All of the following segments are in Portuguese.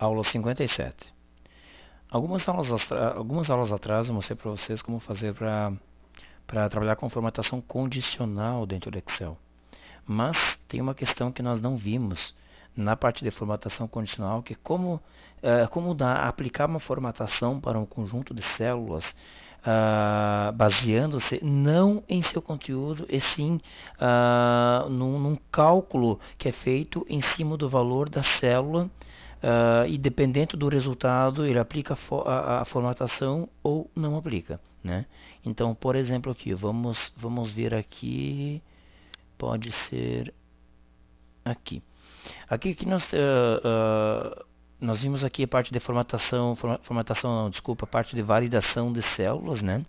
Aula 57. Algumas aulas atrás eu mostrei para vocês como fazer para trabalhar com formatação condicional dentro do Excel. Mas tem uma questão que nós não vimos na parte de formatação condicional, que é como aplicar uma formatação para um conjunto de células, baseando-se não em seu conteúdo, e sim num cálculo que é feito em cima do valor da célula. E dependendo do resultado, ele aplica a formatação ou não aplica, né? Então, por exemplo, aqui, vamos ver aqui, pode ser aqui. Aqui que nós vimos aqui a parte de formatação não, desculpa, a parte de validação de células, né?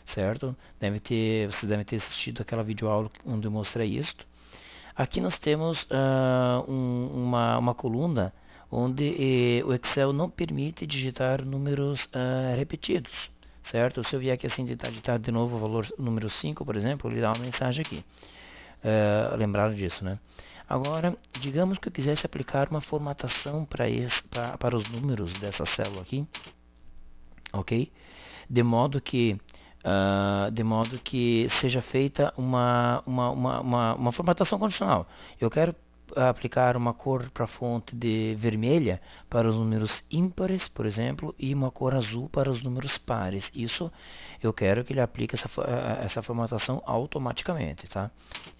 Certo? Vocês devem ter assistido aquela videoaula onde eu mostrei isso. Aqui nós temos uma coluna onde o Excel não permite digitar números repetidos, certo? Se eu vier aqui assim tentar digitar de novo o valor número 5, por exemplo, ele dá uma mensagem aqui. Lembraram disso, né? Agora, digamos que eu quisesse aplicar uma formatação para os números dessa célula aqui, ok? De modo que seja feita uma formatação condicional. Eu quero aplicar uma cor para a fonte de vermelha para os números ímpares, por exemplo, e uma cor azul para os números pares. Isso eu quero que ele aplique essa formatação automaticamente, tá?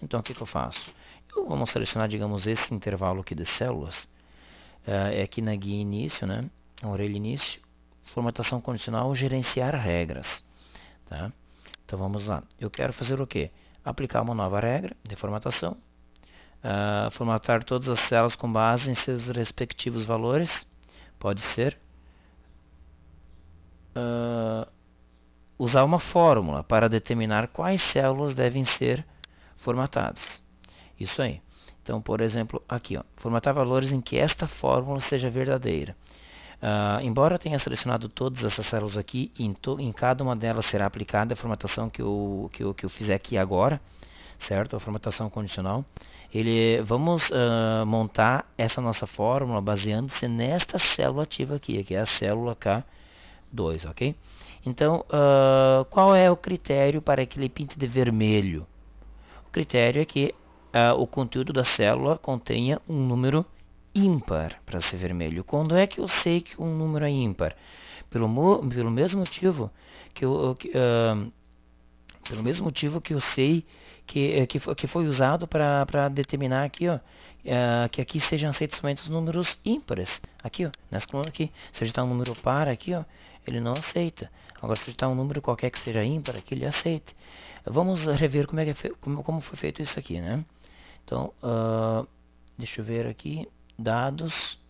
Então, o que eu faço? Eu vou selecionar, digamos, esse intervalo aqui de células, é aqui na guia início, né? Orelha início, formatação condicional, gerenciar regras. Tá? Então vamos lá. Eu quero fazer o quê? Aplicar uma nova regra de formatação. Formatar todas as células com base em seus respectivos valores. Pode ser. Usar uma fórmula para determinar quais células devem ser formatadas. Isso aí. Então, por exemplo, aqui, ó, formatar valores em que esta fórmula seja verdadeira. Embora tenha selecionado todas essas células aqui, em cada uma delas será aplicada a formatação que eu fizer aqui agora, certo? A formatação condicional. Vamos montar essa nossa fórmula baseando-se nesta célula ativa aqui, que é a célula K2, ok? Então, qual é o critério para que ele pinte de vermelho? O critério é que o conteúdo da célula contenha um número ímpar para ser vermelho. Quando é que eu sei que um número é ímpar? Pelo mesmo motivo que eu sei que foi usado para determinar aqui, ó, que aqui sejam aceitos somente os números ímpares. Aqui, ó, nessa coluna aqui, se digitar um número par aqui, ó, ele não aceita. Agora, se digitar um número qualquer que seja ímpar, aqui ele aceita. Vamos rever como foi feito isso aqui, né? Então, deixa eu ver aqui, dados,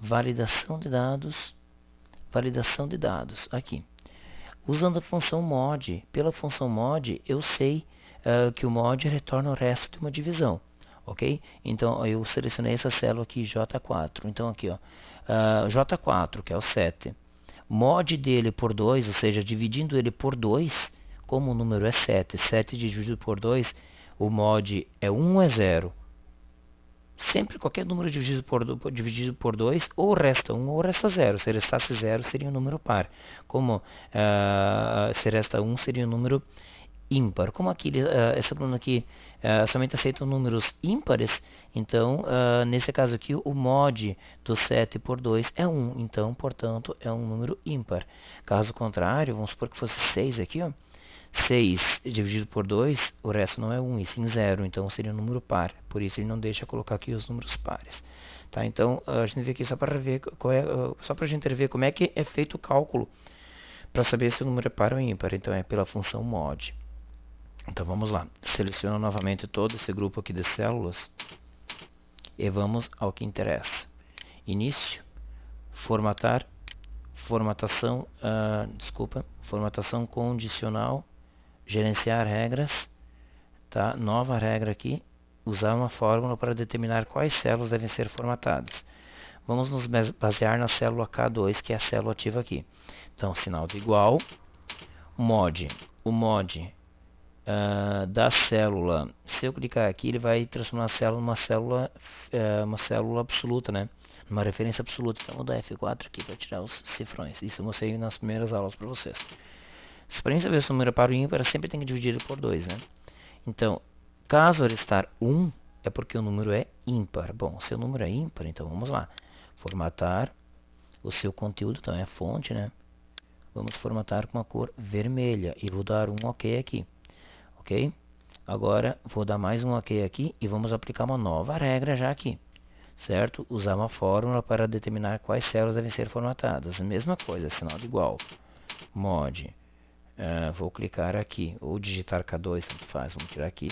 validação de dados, aqui. Usando a função mod, pela função mod eu sei que o mod retorna o resto de uma divisão, ok? Então eu selecionei essa célula aqui, J4, então aqui, ó, J4, que é o 7, mod dele por 2, ou seja, dividindo ele por 2, como o número é 7, 7 dividido por 2, o mod é 1 ou é 0. Sempre qualquer número dividido por 2, ou resta 1 ou resta 0. Se restasse 0, seria um número par. Como se resta 1, seria um número ímpar. Como aqui, essa coluna aqui somente aceita números ímpares, então, nesse caso aqui, o mod do 7 por 2 é 1. Então, portanto, é um número ímpar. Caso contrário, vamos supor que fosse 6 aqui, ó. 6 dividido por 2, o resto não é 1, e sim 0, então seria um número par. Por isso ele não deixa colocar aqui os números pares. Tá? Então a gente vê aqui só para ver só para a gente ver como é que é feito o cálculo para saber se o número é par ou ímpar. Então é pela função mod. Então vamos lá. Seleciono novamente todo esse grupo aqui de células e vamos ao que interessa. Início, formatar, formatação condicional, gerenciar regras, tá? Nova regra aqui, usar uma fórmula para determinar quais células devem ser formatadas. Vamos nos basear na célula K2, que é a célula ativa aqui. Então, sinal de igual, mod. O mod da célula, se eu clicar aqui, ele vai transformar a célula numa célula, uma célula absoluta, né? numa referência absoluta. Então vou dar F4 aqui para tirar os cifrões. Isso eu mostrei nas primeiras aulas para vocês. Se para saber se o número é par ou ímpar, sempre tem que dividir ele por 2, né? Então, caso ele estar 1, é porque o número é ímpar. Bom, se o número é ímpar, então vamos lá. Formatar o seu conteúdo, então é a fonte, né? Vamos formatar com a cor vermelha e vou dar um OK aqui, ok? Agora vou dar mais um OK aqui e vamos aplicar uma nova regra já aqui, certo? Usar uma fórmula para determinar quais células devem ser formatadas. Mesma coisa, sinal de igual, mod, vou clicar aqui, ou digitar K2, tanto faz, vamos tirar aqui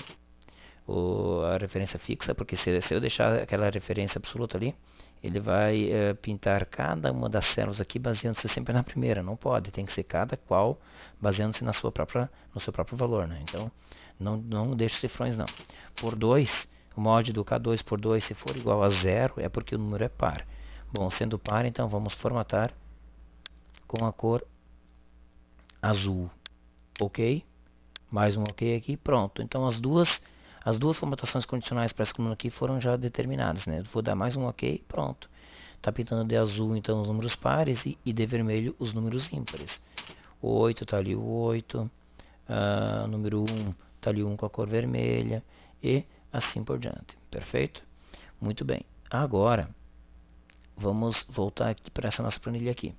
a referência fixa, porque se eu deixar aquela referência absoluta ali, ele vai pintar cada uma das células aqui baseando-se sempre na primeira. Não pode, tem que ser cada qual baseando-se no seu próprio valor, né? Então, não deixe cifrões não. Por 2, o mod do K2 por 2, se for igual a 0, é porque o número é par. Bom, sendo par, então vamos formatar com a cor azul. OK? Mais um OK aqui, pronto. Então as duas formatações condicionais para essa coluna aqui foram já determinadas, né? Vou dar mais um OK, pronto. Tá pintando de azul então os números pares e de vermelho os números ímpares. O 8 tá ali o 8, número 1 tá ali 1 com a cor vermelha e assim por diante. Perfeito? Muito bem. Agora vamos voltar aqui para essa nossa planilha aqui.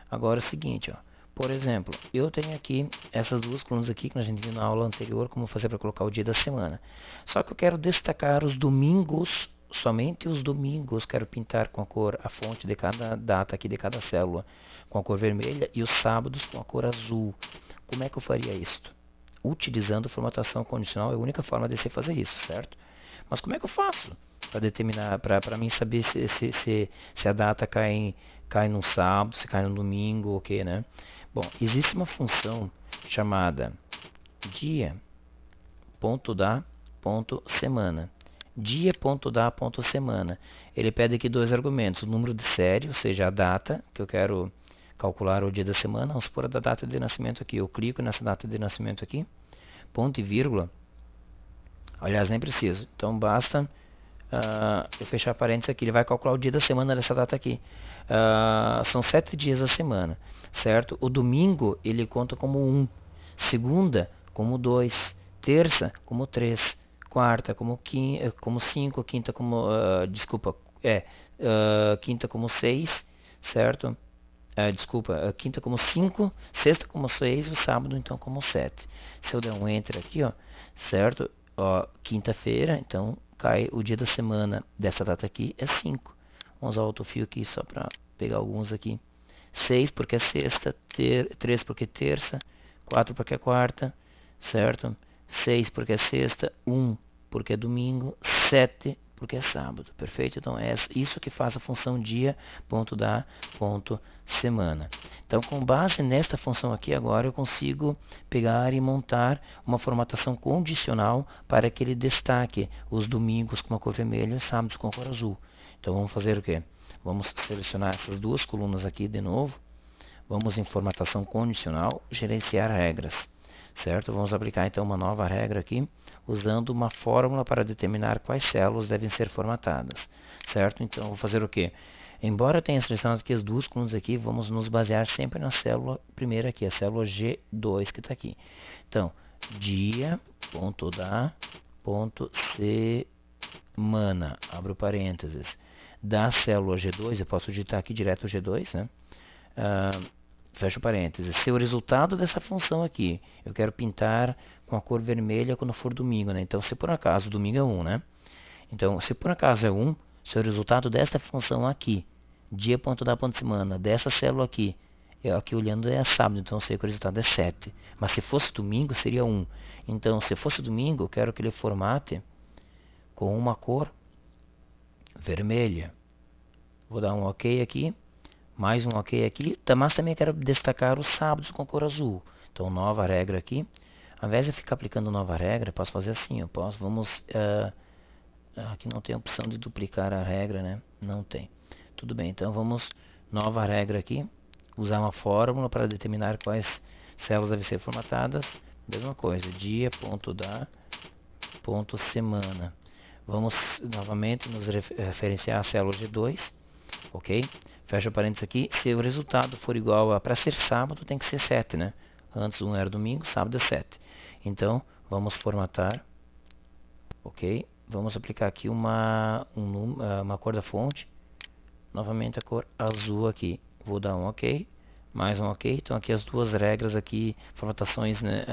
Agora é o seguinte, ó. Por exemplo, eu tenho aqui essas duas colunas aqui que a gente viu na aula anterior, como fazer para colocar o dia da semana. Só que eu quero destacar os domingos, somente os domingos. Quero pintar com a cor, a fonte de cada data aqui de cada célula com a cor vermelha e os sábados com a cor azul. Como é que eu faria isso? Utilizando formatação condicional é a única forma de se fazer isso, certo? Mas como é que eu faço para determinar, para mim saber se a data cai no sábado, se cai no domingo, o que, né? Bom, existe uma função chamada dia.da.semana. Dia.da.semana. Ele pede aqui dois argumentos, o número de série, ou seja, a data que eu quero calcular o dia da semana. Vamos supor a data de nascimento aqui. Eu clico nessa data de nascimento aqui, ponto e vírgula. Aliás, nem preciso. Então basta eu fechar parênteses aqui. Ele vai calcular o dia da semana dessa data aqui. São 7 dias da semana, certo? O domingo ele conta como 1, segunda como 2, terça como 3, quarta como 5, quinta como, quinta como 6, certo? Quinta como 5, sexta como 6 e o sábado então como 7. Se eu der um enter aqui, ó, certo? Ó, quinta-feira, então cai o dia da semana dessa data aqui é 5. Vamos usar o autofill aqui só para pegar alguns aqui. 6 porque é sexta, 3 porque é terça, 4 porque é quarta, certo? 6 porque é sexta, 1 porque é domingo, 7 porque é sábado, perfeito? Então é isso que faz a função dia.da.semana. Então com base nesta função aqui agora eu consigo pegar e montar uma formatação condicional para que ele destaque os domingos com a cor vermelha e os sábados com a cor azul. Então vamos fazer o quê? Vamos selecionar essas duas colunas aqui de novo. Vamos em formatação condicional, gerenciar regras, certo? Vamos aplicar então uma nova regra aqui, usando uma fórmula para determinar quais células devem ser formatadas, certo? Então vou fazer o quê? Embora eu tenha selecionado aqui as duas colunas aqui, vamos nos basear sempre na célula primeira aqui, a célula G2 que está aqui. Então, dia.da.semana, abro parênteses, da célula G2, eu posso digitar aqui direto o G2, né? Fecho parênteses. Se o resultado dessa função aqui, eu quero pintar com a cor vermelha quando for domingo, né? Então, se por acaso, domingo é 1, né? Então, se por acaso é 1, se o resultado desta função aqui, dia.da.semana, dessa célula aqui, eu aqui olhando é sábado, então eu sei que o resultado é 7. Mas se fosse domingo, seria 1. Então, se fosse domingo, eu quero que ele formate com uma cor vermelha. Vou dar um OK aqui. Mais um OK aqui, mas também quero destacar os sábados com cor azul. Então, nova regra aqui. Ao invés de ficar aplicando nova regra, posso fazer assim, aqui não tem a opção de duplicar a regra, né? Não tem. Tudo bem, então vamos, nova regra aqui, usar uma fórmula para determinar quais células devem ser formatadas. Mesma coisa, dia.da.semana. Vamos novamente nos referenciar a célula G2. ok? Fecha parênteses aqui. Se o resultado for igual a, para ser sábado, tem que ser 7, né? Antes 1 era domingo, sábado é 7. Então, vamos formatar, ok? Vamos aplicar aqui uma cor da fonte. Novamente a cor azul aqui. Vou dar um ok, mais um ok. Então aqui as duas regras aqui, formatações, né?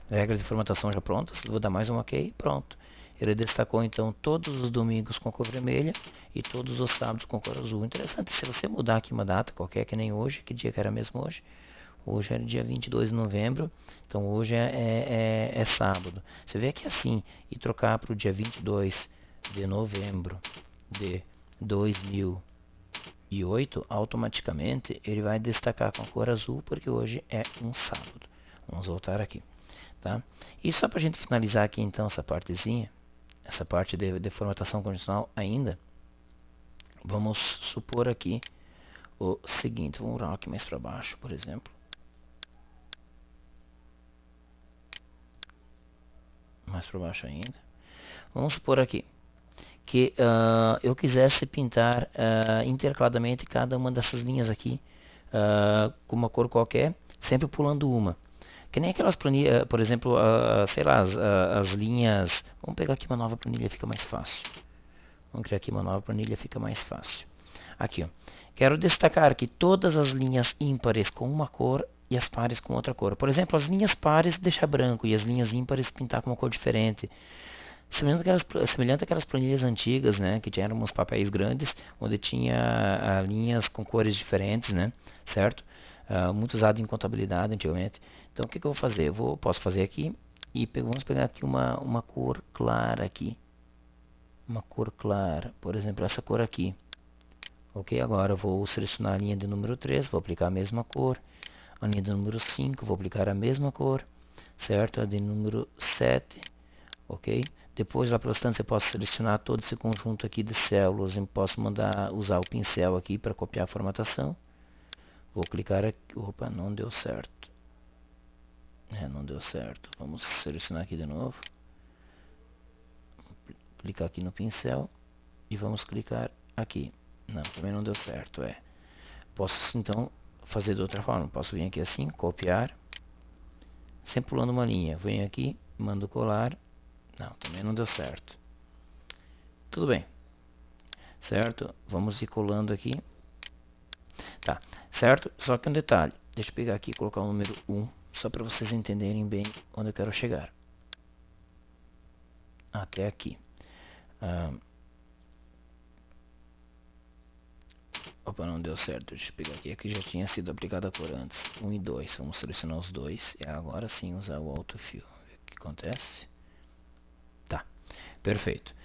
Regras de formatação já prontas. Vou dar mais um ok, pronto. Ele destacou então todos os domingos com cor vermelha e todos os sábados com cor azul. Interessante, se você mudar aqui uma data qualquer, que nem hoje, que dia que era mesmo hoje? Hoje é dia 22 de novembro, então hoje é sábado. Você vê aqui assim, e trocar para o dia 22 de novembro de 2008, automaticamente ele vai destacar com a cor azul, porque hoje é um sábado. Vamos voltar aqui, tá? E só para a gente finalizar aqui então essa partezinha, essa parte de formatação condicional ainda, vamos supor aqui o seguinte, vamos virar aqui mais para baixo, por exemplo. Mais para baixo ainda. Vamos supor aqui que eu quisesse pintar intercaladamente cada uma dessas linhas aqui com uma cor qualquer, sempre pulando uma. Que nem aquelas planilhas, por exemplo, sei lá, as linhas. Vamos pegar aqui uma nova planilha, fica mais fácil. Vamos criar aqui uma nova planilha, fica mais fácil. Aqui, ó. Quero destacar que todas as linhas ímpares com uma cor e as pares com outra cor. Por exemplo, as linhas pares deixar branco e as linhas ímpares pintar com uma cor diferente. Semelhante àquelas planilhas antigas, né, que tinham uns papéis grandes, onde tinha linhas com cores diferentes, né, certo? Muito usado em contabilidade antigamente. Então, o que eu vou fazer? Posso fazer aqui e vamos pegar aqui uma cor clara aqui. Uma cor clara, por exemplo, essa cor aqui. Ok, agora eu vou selecionar a linha de número 3, vou aplicar a mesma cor. A linha de número 5, vou aplicar a mesma cor, certo? A de número 7, ok? Depois, lá para bastante, eu posso selecionar todo esse conjunto aqui de células e posso usar o pincel aqui para copiar a formatação. Vou clicar aqui, opa, não deu certo. Não deu certo. Vamos selecionar aqui de novo. Clicar aqui no pincel e vamos clicar aqui. Não, também não deu certo, Posso, então, fazer de outra forma. Posso vir aqui assim, copiar, sempre pulando uma linha. Venho aqui, mando colar. Não, também não deu certo. Tudo bem. Certo? Vamos ir colando aqui. Tá, certo? Só que um detalhe. Deixa eu pegar aqui e colocar o número 1, só para vocês entenderem bem onde eu quero chegar. Até aqui. Opa, não deu certo. Deixa eu pegar aqui. Aqui já tinha sido aplicada a cor antes. 1 e 2. Vamos selecionar os dois. E agora sim usar o autofill. O que acontece? Tá, perfeito.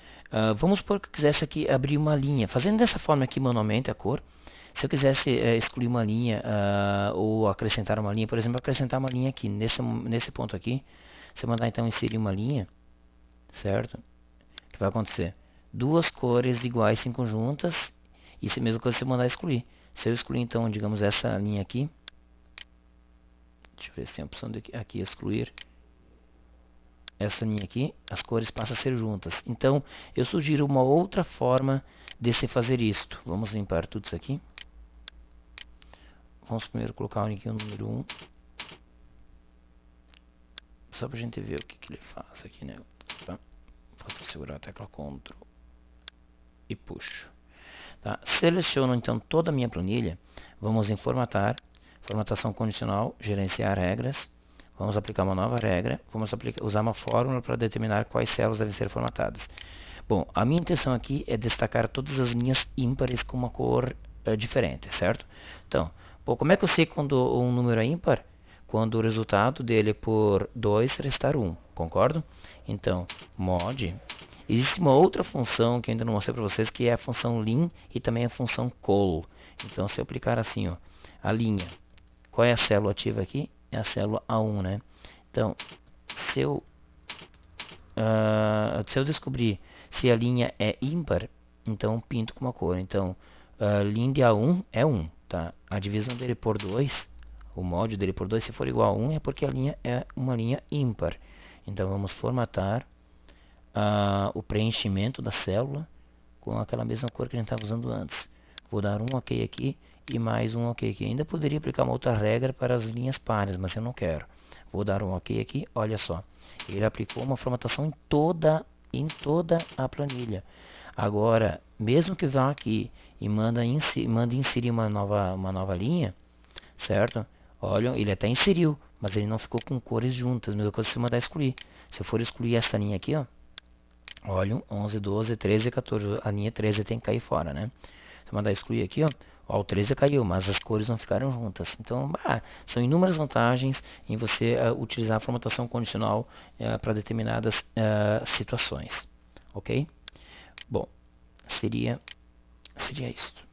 Vamos supor que eu quisesse aqui abrir uma linha. Fazendo dessa forma aqui manualmente a cor. Se eu quisesse excluir uma linha ou acrescentar uma linha, por exemplo, acrescentar uma linha aqui, nesse ponto aqui, se eu mandar então inserir uma linha, certo? O que vai acontecer? Duas cores iguais em conjuntas, e se mesma coisa se eu mandar excluir. Se eu excluir então, digamos, essa linha aqui, deixa eu ver se tem a opção de aqui excluir, essa linha aqui, as cores passam a ser juntas. Então, eu sugiro uma outra forma de se fazer isto. Vamos limpar tudo isso aqui. Vamos primeiro colocar aqui o número 1. Só pra gente ver o que ele faz aqui, né? Posso segurar a tecla Ctrl e puxo. Tá? Seleciono então toda a minha planilha. Vamos em formatar, formatação condicional, gerenciar regras. Vamos aplicar uma nova regra. Vamos usar uma fórmula para determinar quais células devem ser formatadas. Bom, a minha intenção aqui é destacar todas as linhas ímpares com uma cor diferente, certo? Então, como é que eu sei quando um número é ímpar? Quando o resultado dele por 2 restar 1, concordo? Então, mod. Existe uma outra função que eu ainda não mostrei para vocês, que é a função lim e também a função col. Então, se eu aplicar assim, ó, a linha, qual é a célula ativa aqui? É a célula A1, né? Então, se eu descobrir se a linha é ímpar, então pinto com uma cor. Então, lim de A1 é 1, tá? A divisão dele por 2, o módulo dele por 2, se for igual a 1, é porque a linha é uma linha ímpar. Então, vamos formatar o preenchimento da célula com aquela mesma cor que a gente estava usando antes. Vou dar um OK aqui e mais um OK aqui. Ainda poderia aplicar uma outra regra para as linhas pares, mas eu não quero. Vou dar um OK aqui, olha só. Ele aplicou uma formatação em toda a planilha. Agora, mesmo que vá aqui e mande inserir uma nova linha, certo? Olha, ele até inseriu, mas ele não ficou com cores juntas. Mesma coisa se eu mandar excluir. Se eu for excluir essa linha aqui, ó, olha, 11, 12, 13, 14. A linha 13 tem que cair fora, né? Se eu mandar excluir aqui, ó, o 13 caiu, mas as cores não ficaram juntas. Então, são inúmeras vantagens em você utilizar a formatação condicional para determinadas situações. Ok? Bom, seria isso.